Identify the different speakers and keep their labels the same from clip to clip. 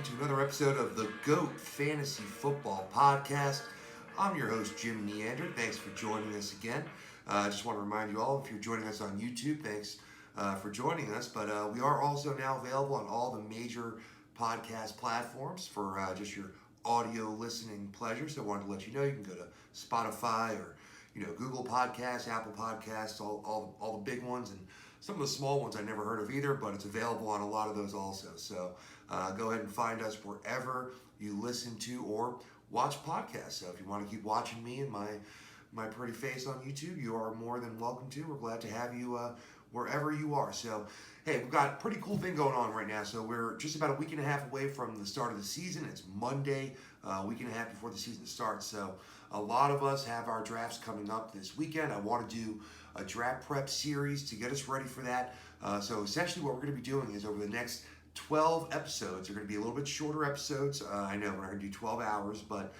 Speaker 1: to another episode of the GOAT Fantasy Football Podcast. I'm your host, Jim Neander. Thanks for joining us again. I just want to remind you all, if you're joining us on YouTube, thanks for joining us. But we are also now available on all the major podcast platforms for just your audio listening pleasure. So I wanted to let you know you can go to Spotify or Google Podcasts, Apple Podcasts, all the big ones, and some of the small ones I never heard of either, but it's available on a lot of those also. So go ahead and find us wherever you listen to or watch podcasts. So if you want to keep watching me and my pretty face on YouTube, you are more than welcome to. We're glad to have you wherever you are. So, hey, we've got a pretty cool thing going on right now. So we're just about a week and a half away from the start of the season. It's Monday, a week and a half before the season starts. So a lot of us have our drafts coming up this weekend. I want to do a draft prep series to get us ready for that. So essentially what we're going to be doing is over the next 12 episodes, they're going to be a little bit shorter episodes. I know we're not going to do 12 hours, but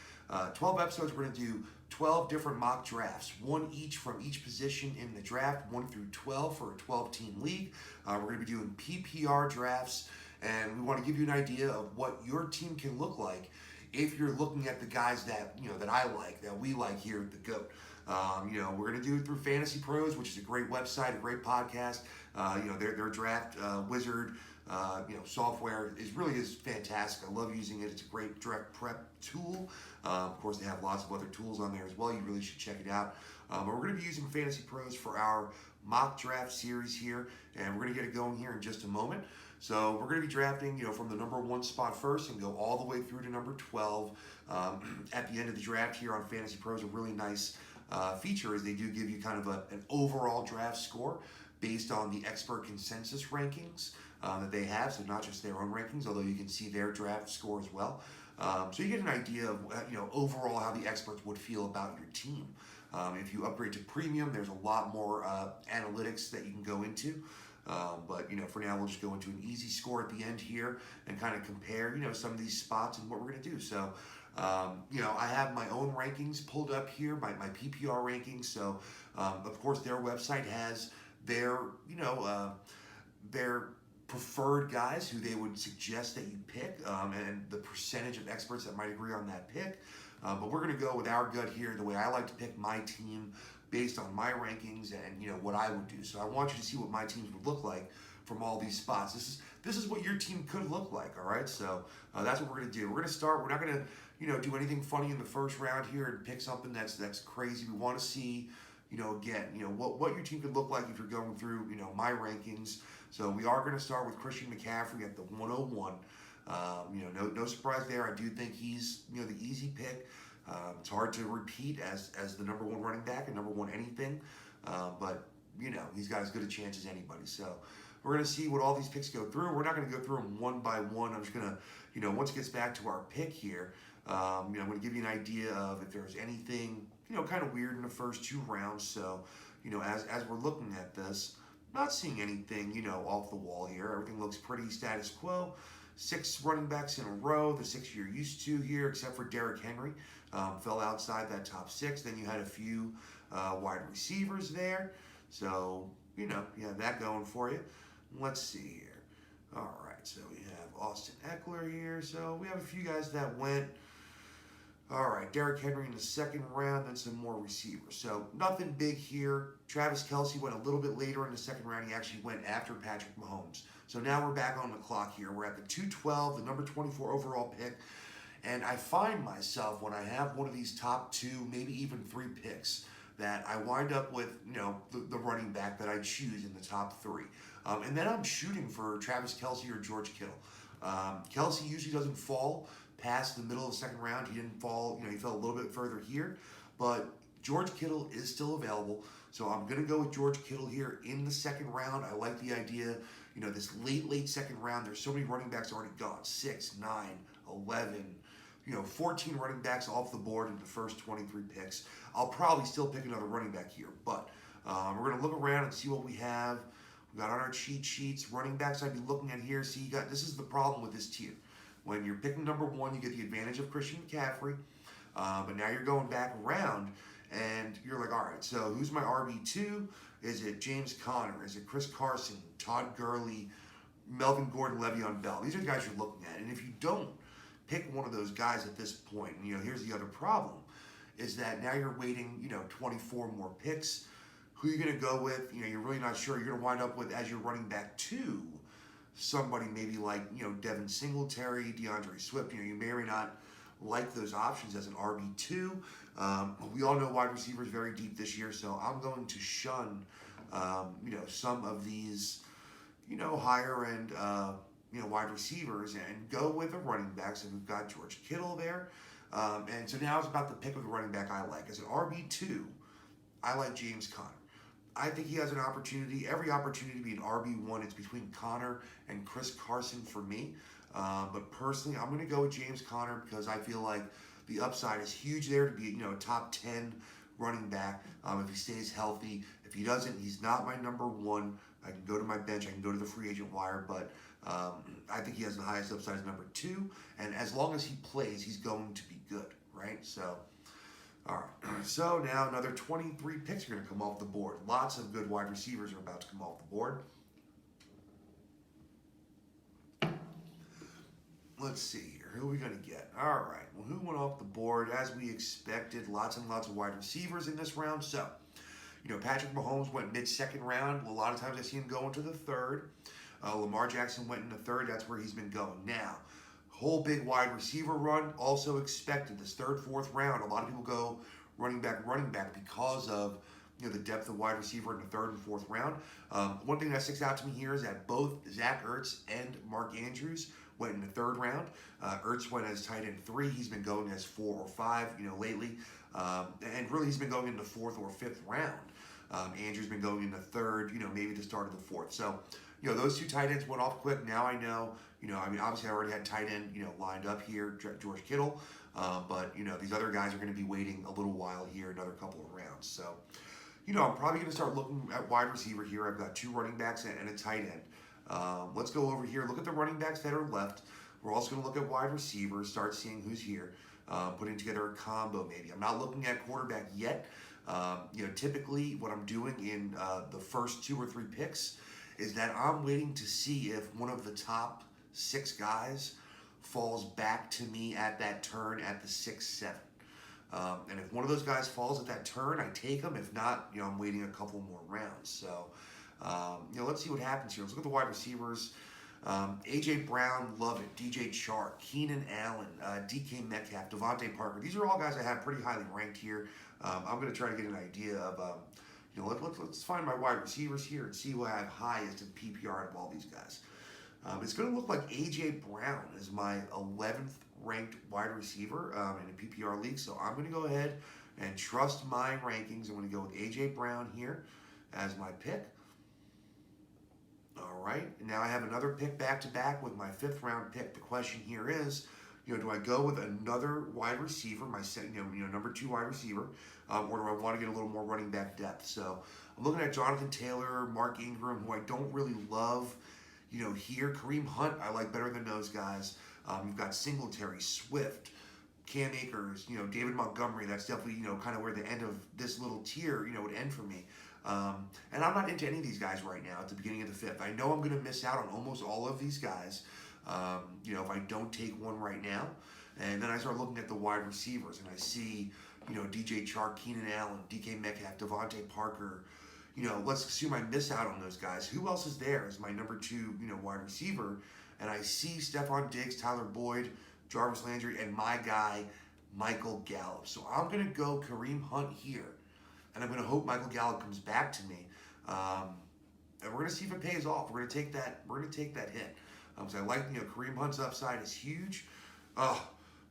Speaker 1: 12 episodes, we're going to do 12 different mock drafts, one each from each position in the draft, 1 through 12 for a 12-team league. We're going to be doing PPR drafts, and we want to give you an idea of what your team can look like if you're looking at the guys that that I like, that we like here at the GOAT. We're going to do it through Fantasy Pros, which is a great website, a great podcast. Their draft wizard, software is fantastic. I love using it. It's a great draft prep tool. Of course, they have lots of other tools on there as well. You really should check it out. But we're going to be using Fantasy Pros for our mock draft series here, and we're going to get it going here in just a moment. So we're going to be drafting, from the number 1 spot first and go all the way through to number 12. At the end of the draft here on Fantasy Pros, a really nice feature is they do give you kind of an overall draft score based on the expert consensus rankings that they have, so not just their own rankings, although you can see their draft score as well. So you get an idea of overall how the experts would feel about your team. If you upgrade to premium, there's a lot more analytics that you can go into. But for now, we'll just go into an easy score at the end here and kind of compare some of these spots and what we're going to do. So I have my own rankings pulled up here, my PPR rankings. So of course their website has their their preferred guys who they would suggest that you pick, and the percentage of experts that might agree on that pick. But we're going to go with our gut here, the way I like to pick my team based on my rankings and what I would do. So I want you to see what my teams would look like from all these spots. This is what your team could look like, all right? So that's what we're going to do. We're going to start. We're not going to do anything funny in the first round here and pick something that's crazy. We want to see what your team could look like if you're going through my rankings. So we are going to start with Christian McCaffrey at the 101. No surprise there. I do think he's the easy pick. It's hard to repeat as the number 1 running back and number 1 anything, but he's got as good a chance as anybody. So we're going to see what all these picks go through. We're not going to go through them one by one. I'm just going to once it gets back to our pick here, I'm going to give you an idea of if there's anything kind of weird in the first 2 rounds. So as we're looking at this, not seeing anything off the wall here. Everything looks pretty status quo. 6 running backs in a row, the 6 you're used to here, except for Derrick Henry, fell outside that top 6. Then you had a few wide receivers there. So, you have that going for you. Let's see here. All right, so we have Austin Eckler here. So we have a few guys that went. All right, Derrick Henry in the 2nd round, then some more receivers. So nothing big here. Travis Kelce went a little bit later in the 2nd round. He actually went after Patrick Mahomes. So now we're back on the clock here. We're at the 212, the number 24 overall pick. And I find myself when I have one of these top 2, maybe even 3 picks, that I wind up with, the running back that I choose in the top 3. And then I'm shooting for Travis Kelce or George Kittle. Kelce usually doesn't fall past the middle of the 2nd round. He didn't fall, he fell a little bit further here. But George Kittle is still available. So I'm going to go with George Kittle here in the 2nd round. I like the idea, this late 2nd round. There's so many running backs already gone. 6, 9, 11, 14 running backs off the board in the first 23 picks. I'll probably still pick another running back here. But we're going to look around and see what we have. We got on our cheat sheets. Running backs I'd be looking at here. See, this is the problem with this tier. When you're picking number 1, you get the advantage of Christian McCaffrey. But now you're going back around, and you're like, all right, so who's my RB2? Is it James Conner? Is it Chris Carson, Todd Gurley, Melvin Gordon, Le'Veon Bell. These are the guys you're looking at. And if you don't pick one of those guys at this point, here's the other problem, is that now you're waiting, 24 more picks. Who are you going to go with? You're really not sure. You're going to wind up with, as your running back 2, somebody maybe like, Devin Singletary, DeAndre Swift. You may or may not like those options as an RB2. We all know wide receivers very deep this year, so I'm going to shun, some of these, higher end, wide receivers and go with a running back. So we've got George Kittle there. And so now it's about the pick of the running back I like. As an RB2, I like James Conner. I think he has an opportunity, every opportunity to be an RB1. It's between Conner and Chris Carson for me. But personally, I'm going to go with James Conner because I feel like the upside is huge there to be, a top 10 running back if he stays healthy. If he doesn't, he's not my number 1. I can go to my bench. I can go to the free agent wire. But I think he has the highest upside as number 2. And as long as he plays, he's going to be good, right? So, all right. So now another 23 picks are going to come off the board. Lots of good wide receivers are about to come off the board. Let's see here. Who are we going to get? All right. Well, who went off the board? As we expected, lots and lots of wide receivers in this round. So, Patrick Mahomes went mid-second round. A lot of times I see him go into the 3rd. Lamar Jackson went in the 3rd. That's where he's been going. Now, whole big wide receiver run, also expected. This 3rd, 4th round, a lot of people go running back because of the depth of wide receiver in the 3rd and 4th round. One thing that sticks out to me here is that both Zach Ertz and Mark Andrews went in the 3rd round. Ertz went as tight end 3. He's been going as 4 or 5, lately. And really he's been going in the 4th or 5th round. Andrews been going in the 3rd, maybe the start of the 4th. So, those 2 tight ends went off quick. Now I know, obviously I already had tight end, lined up here, George Kittle. But, these other guys are going to be waiting a little while here, another couple of rounds. So, I'm probably going to start looking at wide receiver here. I've got 2 running backs and a tight end. Let's go over here. Look at the running backs that are left. We're also going to look at wide receivers, start seeing who's here, putting together a combo maybe. I'm not looking at quarterback yet. Typically what I'm doing in the first 2 or 3 picks is that I'm waiting to see if one of the top 6 guys falls back to me at that turn at the 6, 7. And if one of those guys falls at that turn, I take them. If not, I'm waiting a couple more rounds. So, let's see what happens here. Let's look at the wide receivers. A.J. Brown, love it. DJ Chark, Keenan Allen, DK Metcalf, Devontae Parker. These are all guys I have pretty highly ranked here. I'm going to try to get an idea of, let's find my wide receivers here and see who I have highest in PPR out of all these guys. It's going to look like A.J. Brown is my 11th ranked wide receiver in a PPR league. So I'm going to go ahead and trust my rankings. I'm going to go with A.J. Brown here as my pick. All right. Now I have another pick back-to-back with my 5th round pick. The question here is, do I go with another wide receiver, my number 2 wide receiver, or do I want to get a little more running back depth? So I'm looking at Jonathan Taylor, Mark Ingram, who I don't really love, here. Kareem Hunt, I like better than those guys. You've got Singletary, Swift, Cam Akers, David Montgomery. That's definitely, kind of where the end of this little tier, would end for me. And I'm not into any of these guys right now at the beginning of the 5th. I know I'm going to miss out on almost all of these guys, if I don't take one right now. And then I start looking at the wide receivers, and I see, DJ Chark, Keenan Allen, DK Metcalf, Devontae Parker. Let's assume I miss out on those guys. Who else is there as my number 2, wide receiver? And I see Stephon Diggs, Tyler Boyd, Jarvis Landry, and my guy, Michael Gallup. So I'm going to go Kareem Hunt here. And I'm going to hope Michael Gallup comes back to me, and we're going to see if it pays off. We're going to take that. We're going to take that hit. So I like, Kareem Hunt's upside is huge. Oh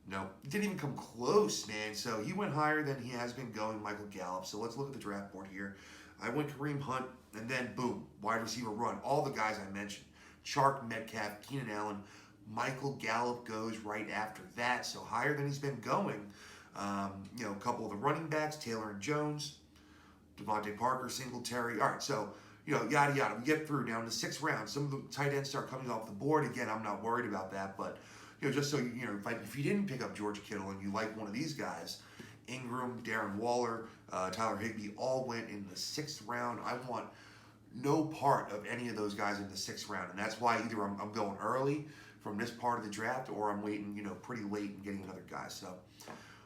Speaker 1: no, it didn't even come close, man. So he went higher than he has been going, Michael Gallup. So let's look at the draft board here. I went Kareem Hunt, and then boom, wide receiver run. All the guys I mentioned: Chark, Metcalf, Keenan Allen. Michael Gallup goes right after that. So higher than he's been going. A couple of the running backs: Taylor and Jones, Devontae Parker, Singletary. All right, so, yada, yada. We get through now in the 6th round. Some of the tight ends start coming off the board. Again, I'm not worried about that, but, just so, if you didn't pick up George Kittle and you like one of these guys, Ingram, Darren Waller, Tyler Higbee all went in the 6th round. I want, no part of any of those guys in the 6th round. And that's why either I'm going early from this part of the draft, or I'm waiting, pretty late and getting another guy. So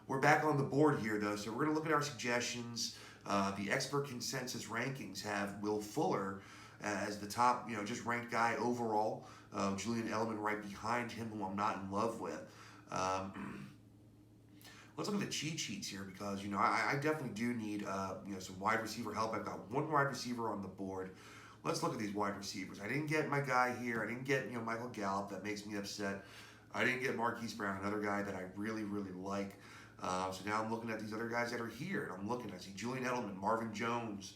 Speaker 1: we're back on the board here, though. So we're going to look at our suggestions. The expert consensus rankings have Will Fuller as the top, just ranked guy overall. Julian Edelman right behind him, who I'm not in love with. Let's look at the cheat sheets here because, I definitely do need, some wide receiver help. I've got one wide receiver on the board. Let's look at these wide receivers. I didn't get my guy here. I didn't get, Michael Gallup. That makes me upset. I didn't get Marquise Brown, another guy that I really, really like. So now I'm looking at these other guys that are here. And I see Julian Edelman, Marvin Jones,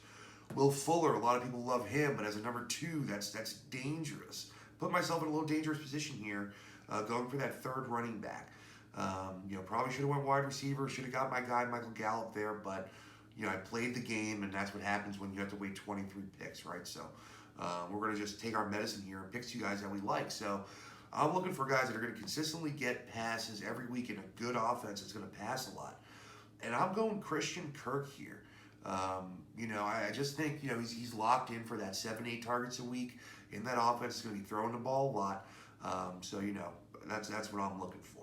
Speaker 1: Will Fuller. A lot of people love him, but as a number 2, that's dangerous. Put myself in a little dangerous position here, going for that 3rd running back. Probably should have went wide receiver. Should have got my guy Michael Gallup there, but I played the game, and that's what happens when you have to wait 23 picks, right? So we're going to just take our medicine here and pick 2 guys that we like. So I'm looking for guys that are going to consistently get passes every week in a good offense that's going to pass a lot. And I'm going Christian Kirk here. I just think, he's locked in for that 7-8 targets a week in that offense. He's going to be throwing the ball a lot. So that's what I'm looking for.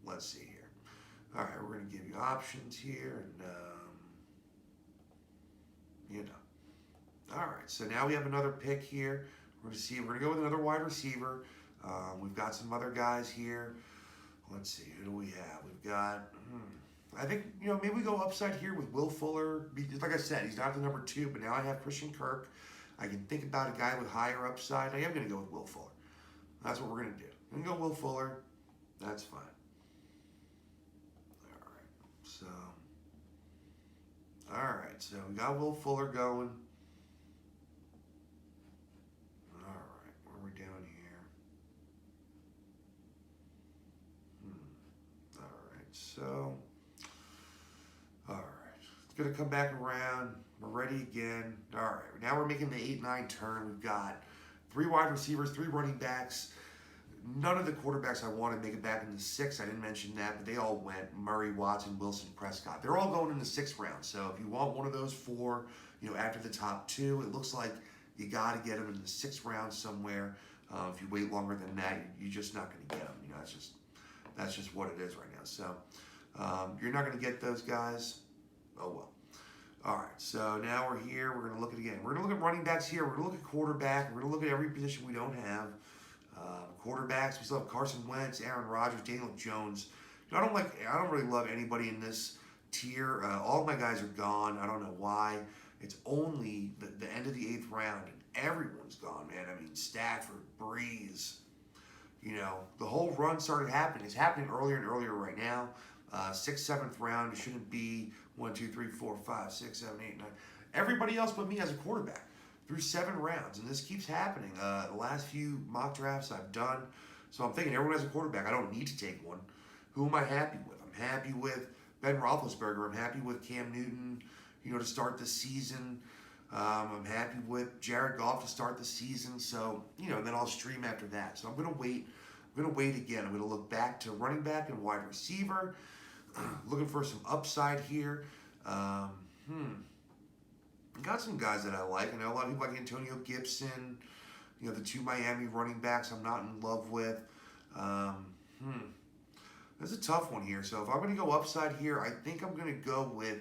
Speaker 1: Let's see here. All right, we're going to give you options here. And, All right, so now we have another pick here. We're going to go with another wide receiver. We've got some other guys here. Let's see, who do we have? We've got, I think, maybe we go upside here with Will Fuller. Like I said, he's not the number 2, but now I have Christian Kirk. I can think about a guy with higher upside. I am going to go with Will Fuller. That's what we're going to do. I'm going to go Will Fuller. That's fine. All right, so we got Will Fuller going. All right, what are we doing here? All right, so, all right, it's going to come back around. We're ready again. All right, now we're making the 8-9 turn. We've got 3 wide receivers, 3 running backs. None of the quarterbacks I wanted to make it back in the 6th. I didn't mention that, but they all went. Murray, Watson, Wilson, Prescott. They're all going in the 6th round. So if you want one of those 4, after the top 2, it looks like you got to get them in the 6th round somewhere. If you wait longer than that, you're just not going to get them. That's just what it is right now. So you're not going to get those guys. Oh, well. All right, so now we're here. We're going to look at it again. We're going to look at running backs here. We're going to look at quarterback. We're going to look at every position we don't have. Quarterbacks, we still have Carson Wentz, Aaron Rodgers, Daniel Jones. I don't really love anybody in this tier. All of my guys are gone. I don't know why. It's only the end of the 8th round, and everyone's gone, man. I mean, Stafford, Breeze. The whole run started happening. It's happening earlier and earlier right now. 6th, 7th round. It shouldn't be 1, 2, 3, 4, 5, 6, 7, 8, 9. Everybody else but me has a quarterback through 7 rounds, and this keeps happening. The last few mock drafts I've done, so I'm thinking everyone has a quarterback. I don't need to take one. Who am I happy with? I'm happy with Ben Roethlisberger. I'm happy with Cam Newton, to start the season. I'm happy with Jared Goff to start the season. So, and then I'll stream after that. So I'm going to wait. I'm going to wait again. I'm going to look back to running back and wide receiver. Looking for some upside here. Got some guys that I like. I know a lot of people like Antonio Gibson. The 2 Miami running backs I'm not in love with. That's a tough one here. So if I'm going to go upside here, I think I'm going to go with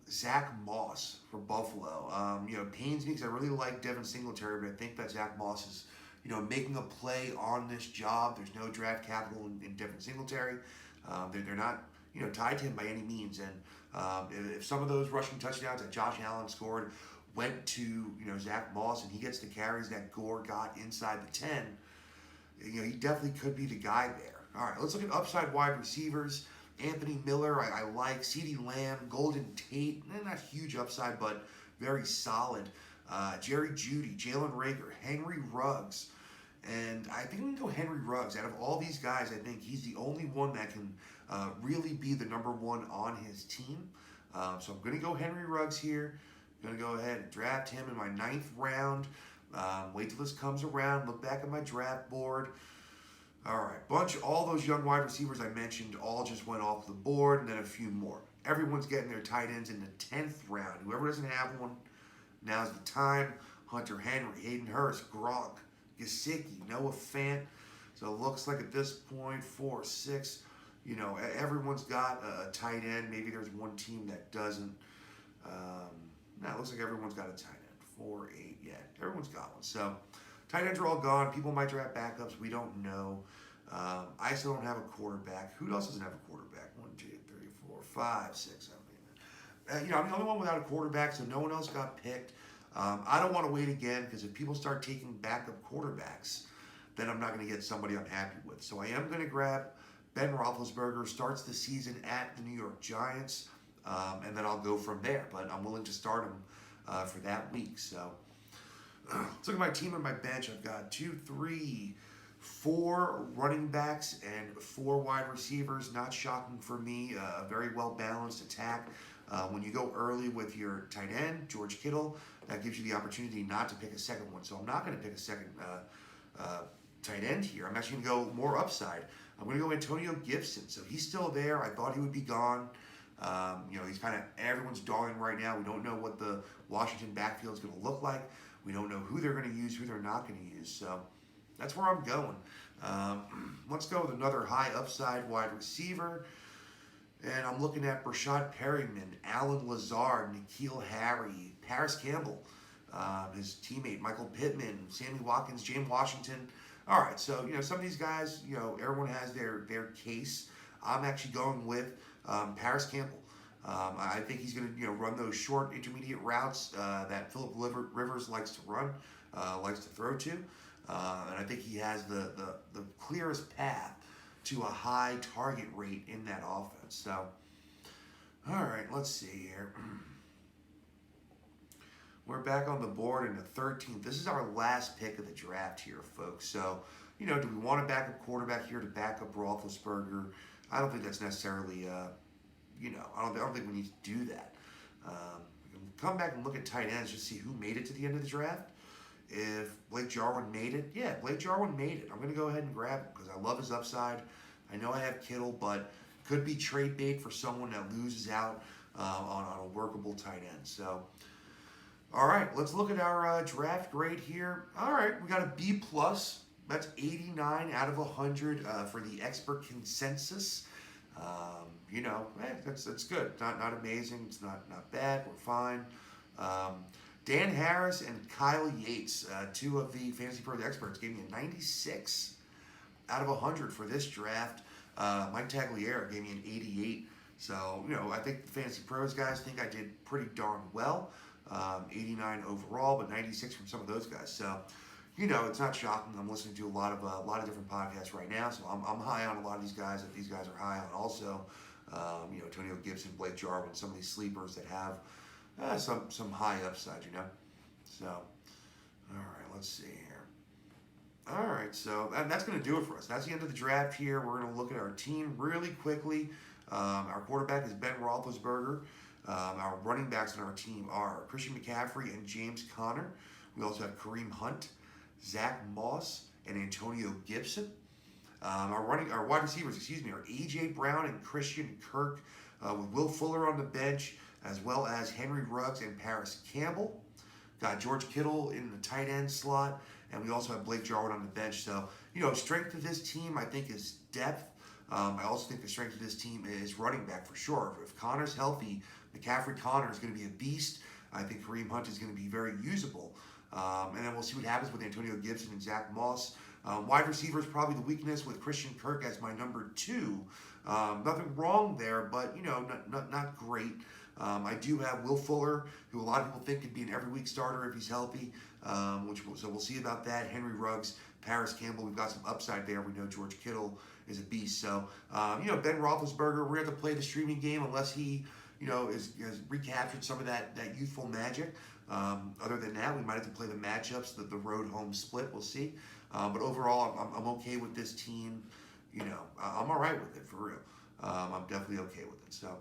Speaker 1: Zach Moss for Buffalo. It pains me because I really like Devin Singletary, but I think that Zach Moss is, making a play on this job. There's no draft capital in Devin Singletary. They're not, tied to him by any means. And if some of those rushing touchdowns that Josh Allen scored went to, Zach Moss and he gets the carries that Gore got inside the 10, he definitely could be the guy there. All right, let's look at upside wide receivers. Anthony Miller, I like. CeeDee Lamb, Golden Tate, not huge upside, but very solid. Jerry Jeudy, Jalen Reagor, Henry Ruggs. And I think we can go Henry Ruggs. Out of all these guys, I think he's the only one that can really be the number 1 on his team. So I'm going to go Henry Ruggs here. I'm going to go ahead and draft him in my 9th round. Wait till this comes around. Look back at my draft board. All right, all those young wide receivers I mentioned all just went off the board, and then a few more. Everyone's getting their tight ends in the 10th round. Whoever doesn't have one, Now's the time. Hunter Henry, Hayden Hurst, Gronk, Gesicki, Noah Fant. So it looks like at this point, 4, 6, everyone's got a tight end. Maybe there's one team that doesn't. No, it looks like everyone's got a tight end. 4, 8, yeah, everyone's got one. So tight ends are all gone. People might draft backups. We don't know. I still don't have a quarterback. Who else doesn't have a quarterback? 1, 2, 3, 4, 5, 6, 7, 8. I'm the only one without a quarterback, so no one else got picked. I don't want to wait again because if people start taking backup quarterbacks, then I'm not going to get somebody I'm happy with. So I am going to grab Ben Roethlisberger, starts the season at the New York Giants, and then I'll go from there. But I'm willing to start him for that week. So let's look at my team and my bench. I've got 2, 3, 4 running backs and 4 wide receivers. Not shocking for me. A very well-balanced attack. When you go early with your tight end, George Kittle, that gives you the opportunity not to pick a second one. So I'm not going to pick a second tight end here. I'm actually going to go more upside. I'm going to go Antonio Gibson. So he's still there. I thought he would be gone. He's kind of everyone's darling right now. We don't know what the Washington backfield is going to look like. We don't know who they're going to use, who they're not going to use. So that's where I'm going. Let's go with another high upside wide receiver. And I'm looking at Brashad Perryman, Alan Lazard, N'Keal Harry, Paris Campbell, his teammate Michael Pittman, Sammy Watkins, James Washington. All right, so some of these guys, everyone has their case. I'm actually going with Paris Campbell. I think he's going to run those short intermediate routes that Phillip Rivers likes to run, likes to throw to, and I think he has the clearest path to a high target rate in that offense. So, all right, let's see here. We're back on the board in the 13th. This is our last pick of the draft here, folks. So, do we want a backup quarterback here to back up Roethlisberger? I don't think that's necessarily, I don't think we need to do that. We can come back and look at tight ends just see who made it to the end of the draft. If Blake Jarwin made it, yeah, Blake Jarwin made it. I'm going to go ahead and grab him because I love his upside. I know I have Kittle, but could be trade bait for someone that loses out on a workable tight end. So, all right, let's look at our draft grade here. All right, we got a B+. That's 89 out of 100 for the expert consensus. That's good. Not amazing. It's not bad. We're fine. Dan Harris and Kyle Yates, 2 of the Fantasy Pros experts, gave me a 96 out of 100 for this draft. Mike Tagliere gave me an 88. So, I think the Fantasy Pros guys think I did pretty darn well. 89 overall, but 96 from some of those guys. So, it's not shocking. I'm listening to a lot of different podcasts right now, so I'm high on a lot of these guys that these guys are high on also. Antonio Gibson, Blake Jarwin, some of these sleepers that have some high upside, So, all right, let's see here. All right, so that's going to do it for us. That's the end of the draft here. We're going to look at our team really quickly. Our quarterback is Ben Roethlisberger. Our running backs on our team are Christian McCaffrey and James Conner. We also have Kareem Hunt, Zach Moss, and Antonio Gibson. Our wide receivers, are A.J. Brown and Christian Kirk, with Will Fuller on the bench, as well as Henry Ruggs and Paris Campbell. Got George Kittle in the tight end slot, and we also have Blake Jarwin on the bench. So, strength of this team, I think, is depth. I also think the strength of this team is running back for sure. If Connor's healthy, McCaffrey-Connor is going to be a beast. I think Kareem Hunt is going to be very usable. And then we'll see what happens with Antonio Gibson and Zach Moss. Wide receiver is probably the weakness with Christian Kirk as my number 2. Nothing wrong there, but, not great. I do have Will Fuller, who a lot of people think could be an every week starter if he's healthy, so we'll see about that. Henry Ruggs, Paris Campbell, we've got some upside there. We know George Kittle is a beast. So, Ben Roethlisberger, we're going to have to play the streaming game unless he, has recaptured some of that youthful magic. Other than that, we might have to play the matchups, the road home split. We'll see. But overall, I'm okay with this team. I'm all right with it, for real. I'm definitely okay with it. So,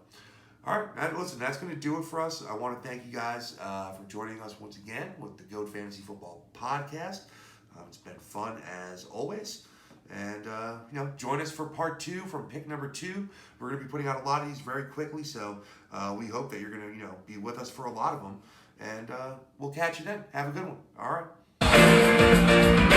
Speaker 1: all right, listen, that's going to do it for us. I want to thank you guys for joining us once again with the GOAT Fantasy Football Podcast. It's been fun as always. And, join us for part 2 from pick number 2. We're going to be putting out a lot of these very quickly, so we hope that you're going to, be with us for a lot of them. And we'll catch you then. Have a good one. All right.